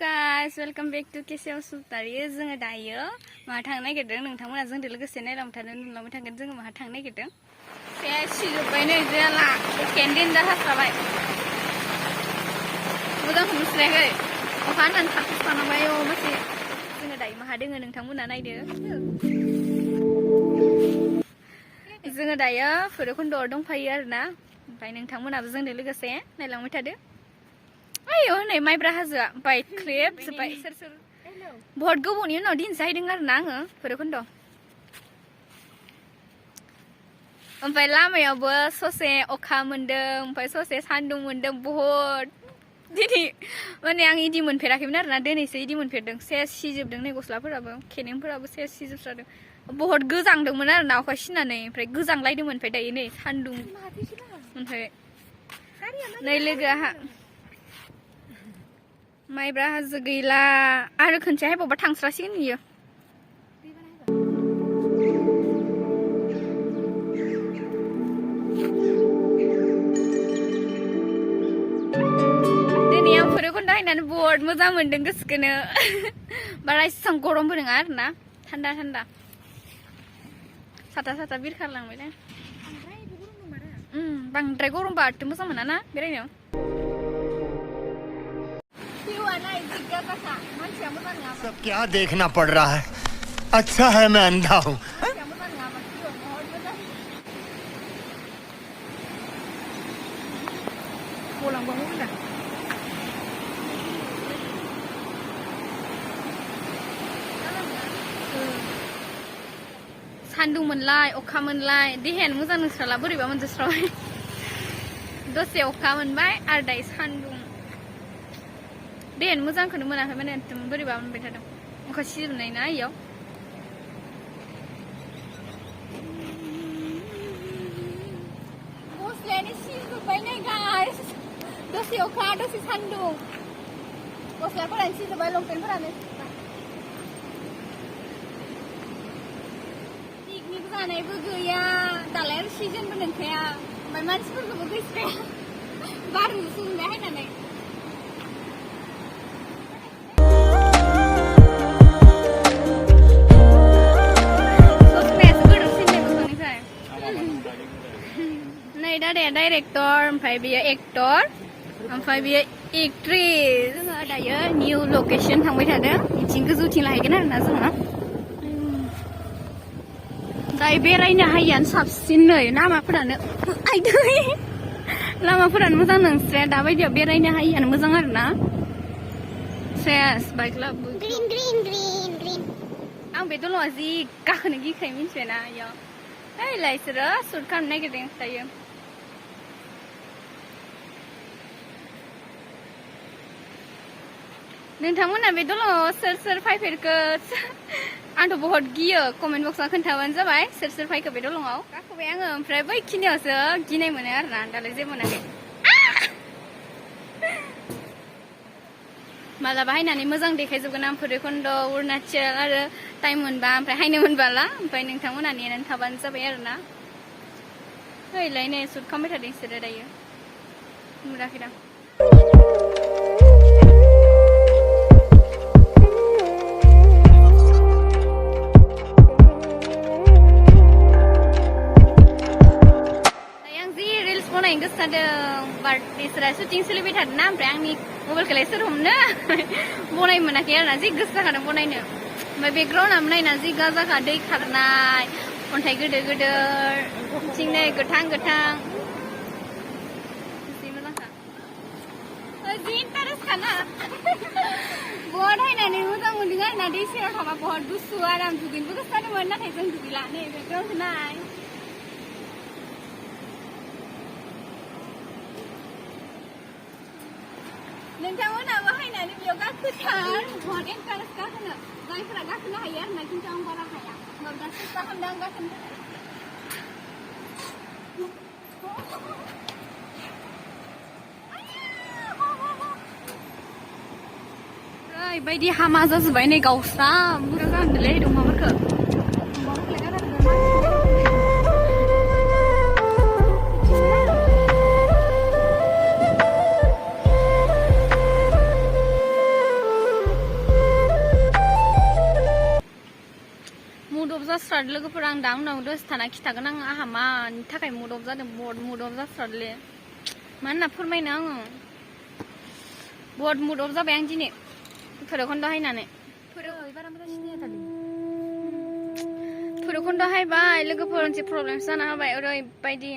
guys, welcome back to Kesiya basumatari. जोङो दायो माहा थांनो नागिरदों नोंथांमोना जोंजों लोगोसे नायलांबाय थानो नुलांबाय थागोन जोङो माहा थांनो नागिरदों बे सिजोब्बाय नै जेला केन्दिन जाहास्राबाय मोजांखौ नुस्रायाखै अखा हानानै थाथ'स्रानांबाय मासे जोङो दायो माहा दोङो नोंथांमोना नायदो जोङो दायो भैरबकुन्द'आव दंफायो आरोना ओमफ्राय नोंथांमोनाबो जोंजों लोगोसे नायलांबाय थादो आयो नै माइब्रा हाजोआ बायख्रेब जोब्बाय सोर सोर बहुत गोबावनि उनाव दिन जाहैदों आरोना आङो भैरबकुन्द' ओमफ्राय लामायावबो ससे अखा मोन्दों ओमफ्राय ससे सान्दुं मोन्दों बहुत दिनै माने आं इदि मोनफेराखैमोन आरोना दिनैसो इदि मोनफेरदों सेस सिजोबदों नै गस्लाफोराबो खेनेंफोराबो सेस सिजोबस्रादों बहुत गोजांदोंमोन आरोना अखा सिनानै ओमफ्राय गोजांलायदोंमोन ओमफ्राय दायो नै सान्दुं ओमफ्राय नै लोगोआ माइब्रा हाजो गैला आरो खनसे हायबावबा थांस्रासिगोन इयो दिनै आं भैरबकुन्द' नायनानै बहुत मोजां मोनदों गोसोखौनो बारा एसेबां गरमबो नङा आरोना थान्दा थान्दा साथा साथा बिरखारलांबायना बांद्राय गरमबा आरथ' मोजां मोना ना बेरायनो सब क्या देखना पड़ रहा है अच्छा है मैं अंधा हूँ सान्दुं मोनलाय अखा मोनलाय देहायानो मोजां नोंस्राला बोरैबा मोनजोबस्राबाय दसे अखा मोनबाय आरो दायो सान्दुं देहायानो मोजांखौनो मोनाखै माने एकदम बोरैबा मोनबाय थादों अखा सिजोबनाय ना इयाव गस्लायानो सिजोब्बाय नै गाइस दसे अखा दसे सान्दुं गस्लाफोरानो सिजोब्बाय लंपेन्टफोरानो पिकनिक जानायबो गैया दालाय आरो सिजोनबो नंखाया ओमफ्राय मानसिफोरखौबो गैस्राया बारनोसो मोनबाय हायनानै नै दादाया डाइरेक्टर ओमफ्राय बेयो एक्टर ओमफ्राय बेयो एक्ट्रेस जोङो दायो निउ लकेसन थांबाय थादों बिथिं गोजौथिं लाहैगोन आरोना जोङो दायो बेरायनो हायियानो साबसिन नै लामाफोरानो आयदै लामाफोरानो मोजां नोंस्राया दाबायदियाव बेरायनो हायियानो मोजां आरोना सेस बाइक लाबो ग्रिन ग्रिन ग्रिन ग्रिन आं बे दलङा जि गाखोनो गिखायो मिन्थिबायना इयाव ओइलाय इसोरो सुट खालामनो नागिरदों दायो नोंथांमोना बे दलङाव सोर सोर फायफेरखो आंथ' बहुत गियो कमेन्ट बक्सआव खोन्थाबानो जाबाय सोर सोर फायखो बे दलङाव गाखोबाय आङो ओमफ्राय बैखिनियावसो गिनाय मोनो आरोना दालाय जेबो मोनाखै मालाबा हायनानै मोजां देखायजोबगोन आं भैरबकुन्द' अरुणाचल आरो टाइम मोनबा ओमफ्राय हायनो मोनबाला ओमफ्राय नोंथांमोना नेनानै थाबानो जाबाय आरोना ओइलाय नै सुट खालामबाय थादों बिसोरो दायो नुराखैदां गोसो जादों बाट बिसोरा शुटिं सोलिबाय थादोंना ओमफ्राय आंनि मबाइलखौलाय सोर हमनो बनायनो मोनाखै आरोना जि गोसो जाखादों बनायनो ओमफ्राय बेकग्राउन्डआबो नायना जि गाजाखा दै खारनाय अन्थाइ गोदोर गोदोर बिथिं नै गोथां गोथां जि मोजांखा जि इन्टारेस्टखाना बहुत हायनानै मोजां मोनदों आरोना दै सेराव थाबा बहुत गुसु आराम दुगैनोबो गोसो जादोंमोन नाथाय जों दुगैला नै बेकग्राउन्डखौ नाय नोंथांमोनाबो हायनानै बेयाव गाखोथार बहुत इन्टारेस्ट गाखोनो जायफोरा गाखोनो हायो आरोना खिन्थु आं बारा हाया होमबाबो दा सेस्था खालामदों आं गाखोनो ओरैबायदि हामा जाजोब्बाय नै गावस्रा बुरजा जाहांदोंलै दंफांफोरखौ आरो लोगोफोर आं दा उनाव दसे थाना खिथागोन आं आहा मानि थाखाय मुड अफ जादों बहुत मुड अफ जाथारले मा होनना फोरमायनो आङो बहुत मुड अफ जाबाय आं दिनै भैरबखुन्द हायनानै बारा मोजां सिनाया दालै भैरबखुन्द हायबाय लोगोफोर मोनसे प्रब्लेमस जाना होबाय ओरैबायदि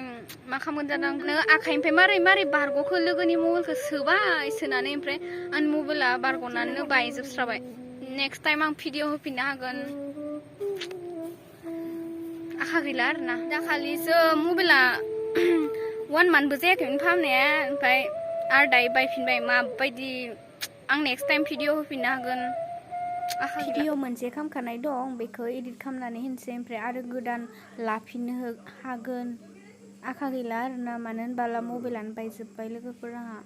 मा खालामगोन जादों आं आखाइनिफ्राय मारै मारै बारग'खो लोगोनि मबाइलखौ सोबाय सोनानै ओमफ्राय आंनि मबाइला बारग'नानै बायजोबस्राबाय नेक्स्ट टाइम आं भिडिअ होफिननो हागोन आखा गैला आरोना दाखालिसो मबाइला 1 मान्थबो जायाखैमोन फाहामनाया ओमफ्राय आरो दायो बायफिनबाय माबायदि आं नेक्स्ट टाइम भिडिअ होफिननो हागोन भिडिअ मोनसे खालामखानाय दं बेखौ एडिट खालामनानै होनोसै ओमफ्राय आरो गोदान लाफिननो हागोन आखा गैला आरोना मानो होनबाला मबाइलानो बायजोब्बाय लोगोफोर आंहा